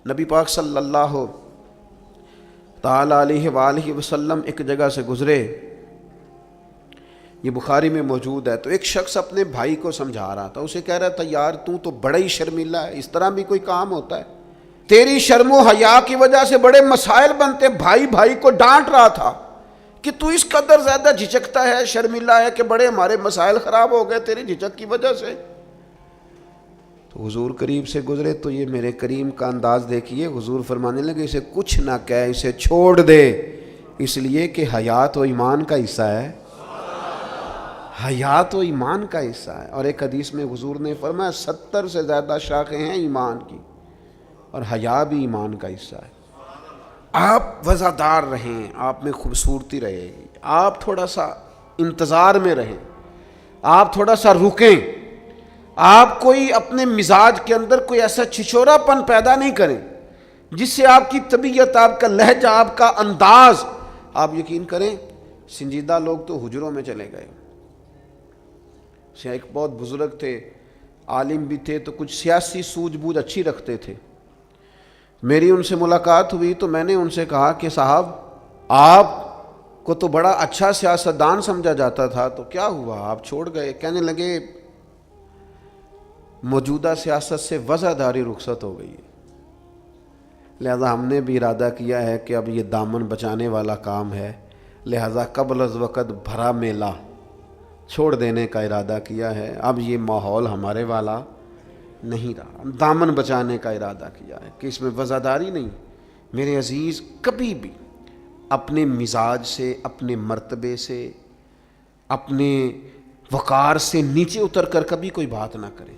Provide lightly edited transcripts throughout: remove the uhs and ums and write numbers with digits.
نبی پاک صلی اللہ تعالی علیہ وآلہ وسلم ایک جگہ سے گزرے، یہ بخاری میں موجود ہے، تو ایک شخص اپنے بھائی کو سمجھا رہا تھا، اسے کہہ رہا تھا یار تو بڑا ہی شرمیلا ہے، اس طرح بھی کوئی کام ہوتا ہے؟ تیری شرم و حیا کی وجہ سے بڑے مسائل بنتے۔ بھائی کو ڈانٹ رہا تھا کہ تو اس قدر زیادہ جھجکتا ہے، شرمیلا ہے کہ بڑے ہمارے مسائل خراب ہو گئے تیری جھجک کی وجہ سے۔ تو حضور قریب سے گزرے تو یہ میرے کریم کا انداز دیکھیے، حضور فرمانے لگے اسے کچھ نہ کہہ، اسے چھوڑ دے، اس لیے کہ حیا تو ایمان کا حصہ ہے، حیا تو ایمان کا حصہ ہے۔ اور ایک حدیث میں حضور نے فرمایا 70 سے زیادہ شاخیں ہیں ایمان کی، اور حیا بھی ایمان کا حصہ ہے۔ آپ وزادار رہیں، آپ میں خوبصورتی رہے گی، آپ تھوڑا سا انتظار میں رہیں، آپ تھوڑا سا رکیں، آپ کوئی اپنے مزاج کے اندر کوئی ایسا چھچورا پن پیدا نہیں کریں جس سے آپ کی طبیعت، آپ کا لہجہ، آپ کا انداز، آپ یقین کریں سنجیدہ لوگ تو حجروں میں چلے گئے۔ ایک بہت بزرگ تھے، عالم بھی تھے، تو کچھ سیاسی سوجھ بوجھ اچھی رکھتے تھے۔ میری ان سے ملاقات ہوئی تو میں نے ان سے کہا کہ صاحب آپ کو تو بڑا اچھا سیاستدان سمجھا جاتا تھا، تو کیا ہوا آپ چھوڑ گئے؟ کہنے لگے موجودہ سیاست سے وزاداری رخصت ہو گئی ہے، لہذا ہم نے بھی ارادہ کیا ہے کہ اب یہ دامن بچانے والا کام ہے، لہذا قبل از وقت بھرا میلہ چھوڑ دینے کا ارادہ کیا ہے، اب یہ ماحول ہمارے والا نہیں رہا، ہم دامن بچانے کا ارادہ کیا ہے کہ اس میں وزاداری نہیں۔ میرے عزیز، کبھی بھی اپنے مزاج سے، اپنے مرتبے سے، اپنے وقار سے نیچے اتر کر کبھی کوئی بات نہ کریں،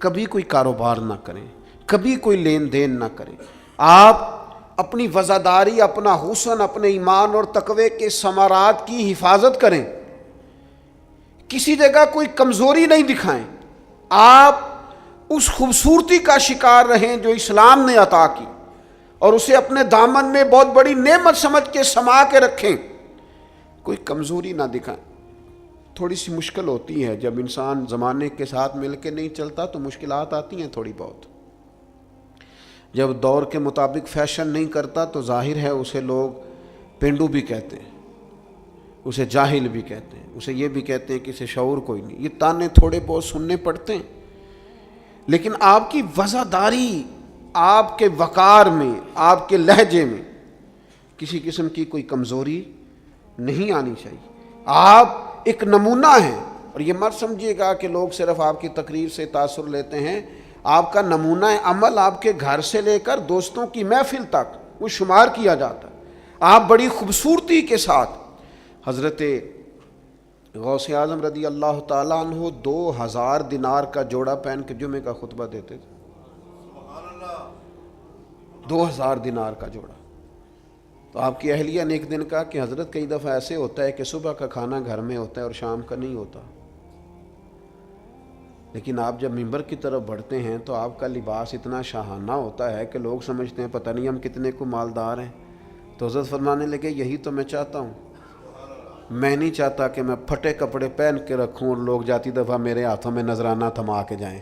کبھی کوئی کاروبار نہ کریں، کبھی کوئی لین دین نہ کریں۔ آپ اپنی وزاداری، اپنا حسن، اپنے ایمان اور تقوی کے ثمرات کی حفاظت کریں، کسی جگہ کوئی کمزوری نہیں دکھائیں، آپ اس خوبصورتی کا شکار رہیں جو اسلام نے عطا کی، اور اسے اپنے دامن میں بہت بڑی نعمت سمجھ کے سما کے رکھیں، کوئی کمزوری نہ دکھائیں۔ تھوڑی سی مشکل ہوتی ہے جب انسان زمانے کے ساتھ مل کے نہیں چلتا تو مشکلات آتی ہیں تھوڑی بہت، جب دور کے مطابق فیشن نہیں کرتا تو ظاہر ہے اسے لوگ پینڈو بھی کہتے ہیں، اسے جاہل بھی کہتے ہیں، اسے یہ بھی کہتے ہیں کہ اسے شعور کوئی نہیں، یہ تانے تھوڑے بہت سننے پڑتے ہیں، لیکن آپ کی وزاداری، آپ کے وقار میں، آپ کے لہجے میں کسی قسم کی کوئی کمزوری نہیں آنی چاہیے۔ آپ ایک نمونہ ہیں، اور یہ مت سمجھیے گا کہ لوگ صرف آپ کی تقریر سے تاثر لیتے ہیں، آپ کا نمونہ عمل آپ کے گھر سے لے کر دوستوں کی محفل تک وہ شمار کیا جاتا ہے۔ آپ بڑی خوبصورتی کے ساتھ، حضرت غوث اعظم رضی اللہ تعالیٰ عنہ 2000 دینار کا جوڑا پہن کے جمعے کا خطبہ دیتے تھے، 2000 دینار کا جوڑا۔ تو آپ کی اہلیہ نے ایک دن کہا کہ حضرت کئی دفعہ ایسے ہوتا ہے کہ صبح کا کھانا گھر میں ہوتا ہے اور شام کا نہیں ہوتا، لیکن آپ جب منبر کی طرف بڑھتے ہیں تو آپ کا لباس اتنا شاہانہ ہوتا ہے کہ لوگ سمجھتے ہیں پتہ نہیں ہم کتنے کو مالدار ہیں۔ تو حضرت فرمانے لگے یہی تو میں چاہتا ہوں، میں نہیں چاہتا کہ میں پھٹے کپڑے پہن کے رکھوں اور لوگ جاتی دفعہ میرے ہاتھوں میں نذرانہ تھما کے جائیں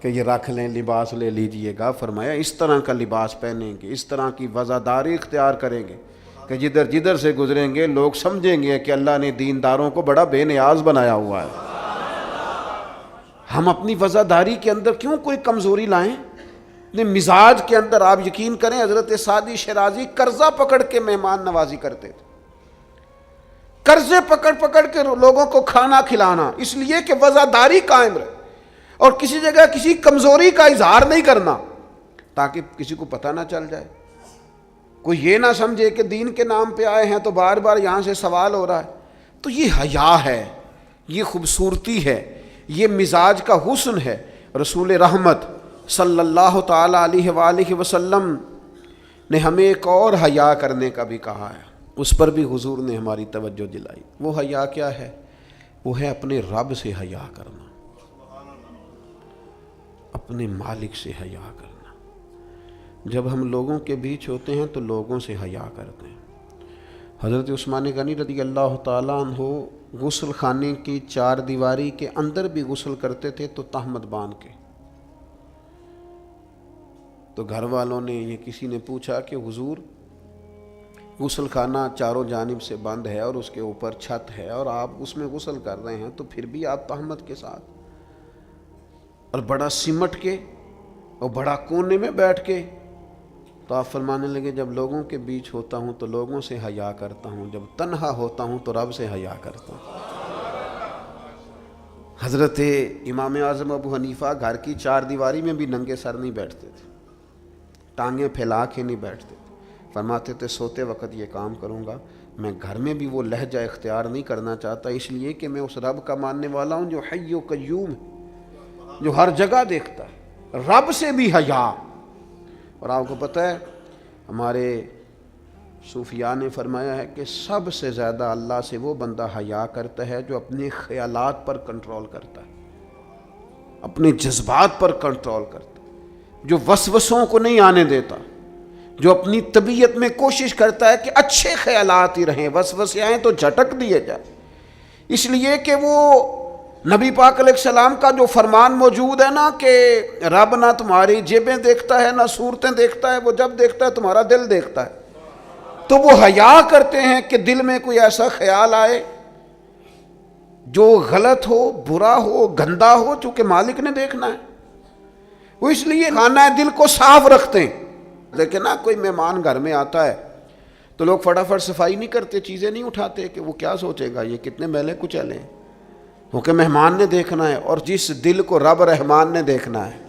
کہ یہ رکھ لیں، لباس لے لیجئے گا۔ فرمایا اس طرح کا لباس پہنیں گے، اس طرح کی وزاداری اختیار کریں گے کہ جدھر جدھر سے گزریں گے لوگ سمجھیں گے کہ اللہ نے دینداروں کو بڑا بے نیاز بنایا ہوا ہے۔ ہم اپنی وزاداری کے اندر کیوں کوئی کمزوری لائیں؟ اپنے مزاج کے اندر آپ یقین کریں حضرت سعدی شیرازی قرضہ پکڑ کے مہمان نوازی کرتے تھے، قرضے پکڑ پکڑ کے لوگوں کو کھانا کھلانا، اس لیے کہ وزاداری قائم رہے، اور کسی جگہ کسی کمزوری کا اظہار نہیں کرنا تاکہ کسی کو پتہ نہ چل جائے، کوئی یہ نہ سمجھے کہ دین کے نام پہ آئے ہیں تو بار بار یہاں سے سوال ہو رہا ہے۔ تو یہ حیا ہے، یہ خوبصورتی ہے، یہ مزاج کا حسن ہے۔ رسول رحمت صلی اللہ تعالی علیہ وآلہ وسلم نے ہمیں ایک اور حیا کرنے کا بھی کہا ہے، اس پر بھی حضور نے ہماری توجہ دلائی۔ وہ حیا کیا ہے؟ وہ ہے اپنے رب سے حیا کرنا، اپنے مالک سے حیا کرنا۔ جب ہم لوگوں کے بیچ ہوتے ہیں تو لوگوں سے حیا کرتے ہیں۔ حضرت عثمان غنی رضی اللہ تعالیٰ عنہ غسل خانے کی 4 دیواری کے اندر بھی غسل کرتے تھے تو تہمت باندھ کے، تو گھر والوں نے یہ کسی نے پوچھا کہ حضور غسل خانہ چاروں جانب سے بند ہے اور اس کے اوپر چھت ہے اور آپ اس میں غسل کر رہے ہیں، تو پھر بھی آپ تہمت کے ساتھ اور بڑا سمٹ کے اور بڑا کونے میں بیٹھ کے؟ تو آپ فرمانے لگے جب لوگوں کے بیچ ہوتا ہوں تو لوگوں سے حیا کرتا ہوں، جب تنہا ہوتا ہوں تو رب سے حیا کرتا ہوں۔ حضرت امام اعظم ابو حنیفہ گھر کی چار دیواری میں بھی ننگے سر نہیں بیٹھتے تھے، ٹانگیں پھیلا کے نہیں بیٹھتے تھے۔ فرماتے تھے سوتے وقت یہ کام کروں گا، میں گھر میں بھی وہ لہجہ اختیار نہیں کرنا چاہتا، اس لیے کہ میں اس رب کا ماننے والا ہوں جو حی و قیوم ہے، جو ہر جگہ دیکھتا ہے، رب سے بھی حیا۔ اور آپ کو پتہ ہے ہمارے صوفیاء نے فرمایا ہے کہ سب سے زیادہ اللہ سے وہ بندہ حیا کرتا ہے جو اپنے خیالات پر کنٹرول کرتا ہے، اپنے جذبات پر کنٹرول کرتا ہے، جو وسوسوں کو نہیں آنے دیتا، جو اپنی طبیعت میں کوشش کرتا ہے کہ اچھے خیالات ہی رہیں، وسوسے آئیں تو جھٹک دیے جائیں، اس لیے کہ وہ نبی پاک علیہ السلام کا جو فرمان موجود ہے نا کہ رب نہ تمہاری جیبیں دیکھتا ہے نہ صورتیں دیکھتا ہے، وہ جب دیکھتا ہے تمہارا دل دیکھتا ہے۔ تو وہ حیا کرتے ہیں کہ دل میں کوئی ایسا خیال آئے جو غلط ہو، برا ہو، گندا ہو، چونکہ مالک نے دیکھنا ہے، وہ اس لیے خانہ دل کو صاف رکھتے ہیں۔ لیکن نا کوئی مہمان گھر میں آتا ہے تو لوگ فٹافٹ صفائی نہیں کرتے، چیزیں نہیں اٹھاتے کہ وہ کیا سوچے گا، یہ کتنے میلے کچیلے ہیں، کیونکہ مہمان نے دیکھنا ہے، اور جس دل کو رب رحمان نے دیکھنا ہے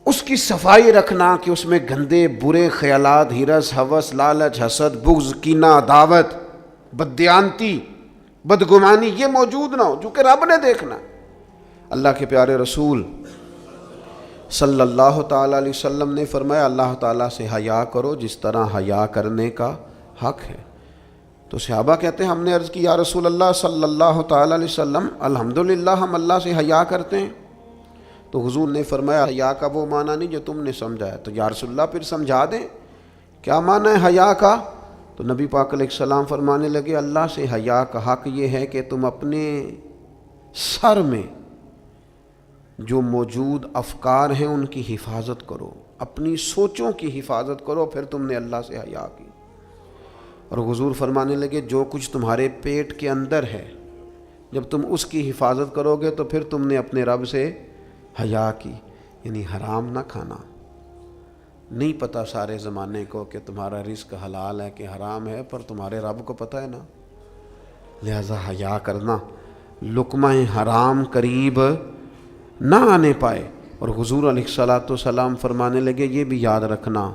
اس کی صفائی رکھنا کہ اس میں گندے برے خیالات، ہرس، ہوس، لالچ، حسد، بغض، کینہ، عداوت، بددیانتی، بدگمانی یہ موجود نہ ہو، چونکہ رب نے دیکھنا۔ اللہ کے پیارے رسول صلی اللہ تعالیٰ علیہ وسلم نے فرمایا اللہ تعالیٰ سے حیا کرو جس طرح حیا کرنے کا حق ہے۔ تو صحابہ کہتے ہیں ہم نے عرض کی یا رسول اللہ صلی اللہ تعالیٰ علیہ وسلم الحمدللہ ہم اللہ سے حیا کرتے ہیں۔ تو حضور نے فرمایا حیا کا وہ معنی نہیں جو تم نے سمجھا ہے۔ تو یا رسول اللہ پھر سمجھا دیں کیا معنی ہے حیا کا؟ تو نبی پاک علیہ السلام فرمانے لگے اللہ سے حیا کا حق یہ ہے کہ تم اپنے سر میں جو موجود افکار ہیں ان کی حفاظت کرو، اپنی سوچوں کی حفاظت کرو، پھر تم نے اللہ سے حیا کی۔ اور حضور فرمانے لگے جو کچھ تمہارے پیٹ کے اندر ہے جب تم اس کی حفاظت کرو گے تو پھر تم نے اپنے رب سے حیا کی، یعنی حرام نہ کھانا۔ نہیں پتہ سارے زمانے کو کہ تمہارا رزق حلال ہے کہ حرام ہے، پر تمہارے رب کو پتہ ہے نا، لہذا حیا کرنا، لقمہ حرام قریب نہ آنے پائے۔ اور حضور علیہ الصلاۃ والسلام فرمانے لگے یہ بھی یاد رکھنا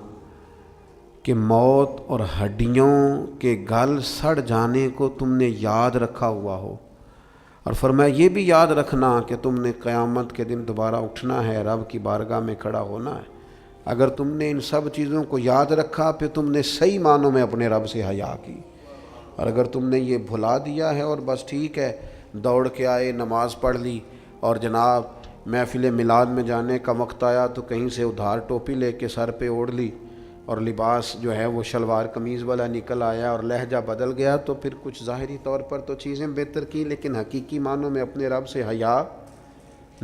کہ موت اور ہڈیوں کے گل سڑ جانے کو تم نے یاد رکھا ہوا ہو، اور فرمایا یہ بھی یاد رکھنا کہ تم نے قیامت کے دن دوبارہ اٹھنا ہے، رب کی بارگاہ میں کھڑا ہونا ہے۔ اگر تم نے ان سب چیزوں کو یاد رکھا پھر تم نے صحیح معنوں میں اپنے رب سے حیا کی، اور اگر تم نے یہ بھلا دیا ہے اور بس ٹھیک ہے دوڑ کے آئے، نماز پڑھ لی، اور جناب محفل میلاد میں جانے کا وقت آیا تو کہیں سے ادھار ٹوپی لے کے سر پہ اوڑھ لی اور لباس جو ہے وہ شلوار قمیض والا نکل آیا اور لہجہ بدل گیا، تو پھر کچھ ظاہری طور پر تو چیزیں بہتر کی لیکن حقیقی معنوں میں اپنے رب سے حیا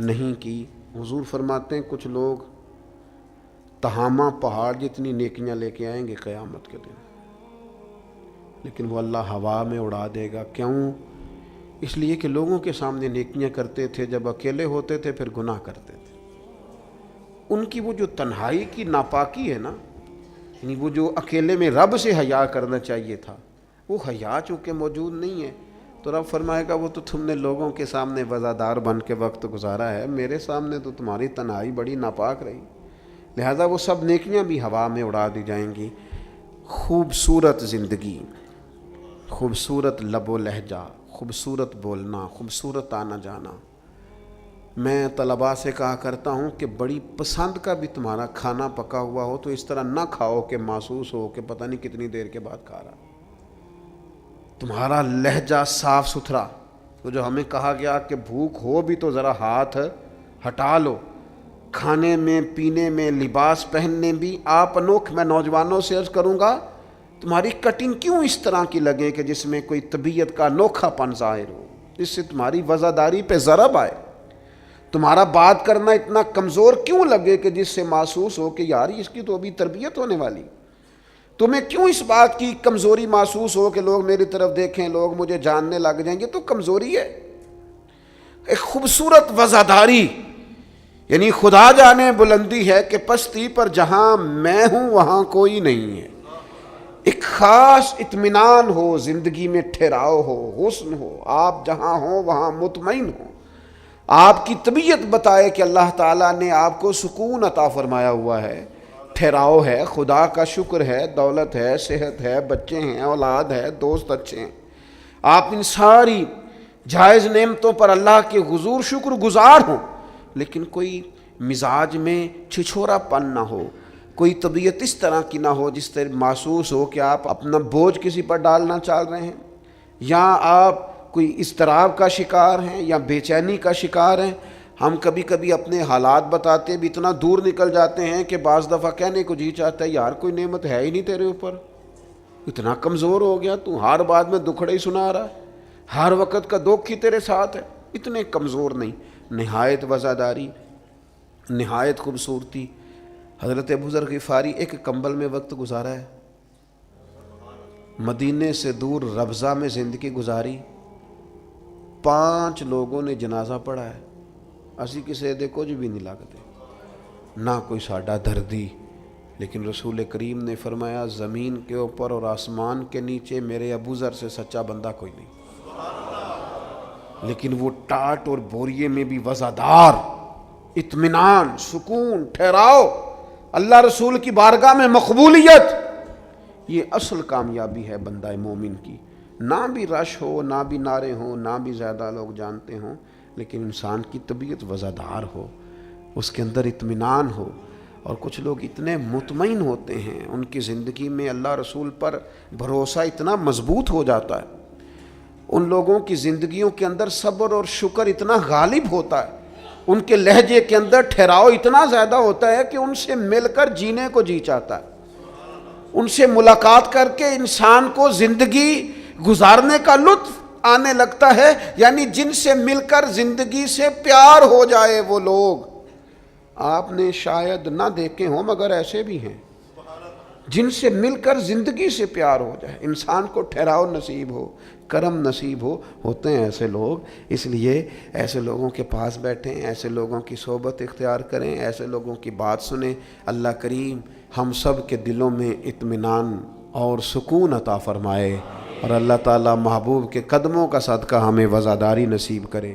نہیں کی۔ حضور فرماتے ہیں کچھ لوگ تہامہ پہاڑ جتنی نیکیاں لے کے آئیں گے قیامت کے دن، لیکن وہ اللہ ہوا میں اڑا دے گا۔ کیوں؟ اس لیے کہ لوگوں کے سامنے نیکیاں کرتے تھے، جب اکیلے ہوتے تھے پھر گناہ کرتے تھے۔ ان کی وہ جو تنہائی کی ناپاکی ہے نا، یعنی وہ جو اکیلے میں رب سے حیا کرنا چاہیے تھا، وہ حیا چونکہ موجود نہیں ہے تو رب فرمائے گا وہ تو تم نے لوگوں کے سامنے وزادار بن کے وقت گزارا ہے، میرے سامنے تو تمہاری تنہائی بڑی ناپاک رہی، لہذا وہ سب نیکیاں بھی ہوا میں اڑا دی جائیں گی۔ خوبصورت زندگی، خوبصورت لب و لہجہ، خوبصورت بولنا، خوبصورت آنا جانا۔ میں طلباء سے کہا کرتا ہوں کہ بڑی پسند کا بھی تمہارا کھانا پکا ہوا ہو تو اس طرح نہ کھاؤ کہ محسوس ہو کہ پتہ نہیں کتنی دیر کے بعد کھا رہا۔ تمہارا لہجہ صاف ستھرا، تو جو ہمیں کہا گیا کہ بھوک ہو بھی تو ذرا ہاتھ ہٹا لو، کھانے میں، پینے میں، لباس پہننے بھی آپ انوکھ۔ میں نوجوانوں سے عرض کروں گا تمہاری کٹنگ کیوں اس طرح کی لگے کہ جس میں کوئی طبیعت کا انوکھا پن ظاہر ہو، جس سے تمہاری وزاداری پہ ضرب آئے۔ تمہارا بات کرنا اتنا کمزور کیوں لگے کہ جس سے محسوس ہو کہ یار اس کی تو ابھی تربیت ہونے والی. تمہیں کیوں اس بات کی کمزوری محسوس ہو کہ لوگ میری طرف دیکھیں, لوگ مجھے جاننے لگ جائیں گے. تو کمزوری ہے. ایک خوبصورت وزاداری, یعنی خدا جانے بلندی ہے کہ پستی پر جہاں میں ہوں وہاں کوئی نہیں ہے. ایک خاص اطمینان ہو, زندگی میں ٹھہراؤ ہو, حسن ہو, آپ جہاں ہوں وہاں مطمئن ہو. آپ کی طبیعت بتائے کہ اللہ تعالیٰ نے آپ کو سکون عطا فرمایا ہوا ہے, ٹھہراؤ ہے, خدا کا شکر ہے, دولت ہے, صحت ہے, بچے ہیں, اولاد ہے, دوست اچھے ہیں. آپ ان ساری جائز نعمتوں پر اللہ کے حضور شکر گزار ہوں, لیکن کوئی مزاج میں چھچھورا پن نہ ہو, کوئی طبیعت اس طرح کی نہ ہو جس طرح محسوس ہو کہ آپ اپنا بوجھ کسی پر ڈالنا چاہ رہے ہیں, یا آپ کوئی اضطراب کا شکار ہیں یا بے چینی کا شکار ہیں. ہم کبھی کبھی اپنے حالات بتاتے بھی اتنا دور نکل جاتے ہیں کہ بعض دفعہ کہنے کو جی چاہتا ہے یار کوئی نعمت ہے ہی نہیں تیرے اوپر, اتنا کمزور ہو گیا تو, ہر بات میں دکھڑے ہی سنا رہا ہے, ہر وقت کا دکھ ہی تیرے ساتھ ہے. اتنے کمزور نہیں. نہایت وزاداری, نہایت خوبصورتی. حضرت ابو ذر غفاری ایک کمبل میں وقت گزارا ہے, مدینے سے دور ربضہ میں زندگی گزاری, 5 لوگوں نے جنازہ پڑھا ہے. اسی کسی دے کچھ بھی نہیں لگتے, نہ کوئی ساڈا دردی. لیکن رسول کریم نے فرمایا زمین کے اوپر اور آسمان کے نیچے میرے ابو ذر سے سچا بندہ کوئی نہیں. لیکن وہ ٹاٹ اور بوریے میں بھی وزادار, اطمینان, سکون, ٹھہراؤ, اللہ رسول کی بارگاہ میں مقبولیت. یہ اصل کامیابی ہے بندہ مومن کی. نہ بھی رش ہو, نہ بھی نعرے ہوں, نہ بھی زیادہ لوگ جانتے ہوں, لیکن انسان کی طبیعت وزادار ہو, اس کے اندر اطمینان ہو. اور کچھ لوگ اتنے مطمئن ہوتے ہیں, ان کی زندگی میں اللہ رسول پر بھروسہ اتنا مضبوط ہو جاتا ہے, ان لوگوں کی زندگیوں کے اندر صبر اور شکر اتنا غالب ہوتا ہے, ان کے لہجے کے اندر ٹھہراؤ اتنا زیادہ ہوتا ہے کہ ان سے مل کر جینے کو جی چاہتا ہے. ان سے ملاقات کر کے انسان کو زندگی گزارنے کا لطف آنے لگتا ہے. یعنی جن سے مل کر زندگی سے پیار ہو جائے وہ لوگ آپ نے شاید نہ دیکھے ہوں, مگر ایسے بھی ہیں جن سے مل کر زندگی سے پیار ہو جائے. انسان کو ٹھہراؤ نصیب ہو, کرم نصیب ہو, ہوتے ہیں ایسے لوگ. اس لیے ایسے لوگوں کے پاس بیٹھیں, ایسے لوگوں کی صحبت اختیار کریں, ایسے لوگوں کی بات سنیں. اللہ کریم ہم سب کے دلوں میں اطمینان اور سکون عطا فرمائے, اور اللہ تعالی محبوب کے قدموں کا صدقہ ہمیں وزاداری نصیب کرے.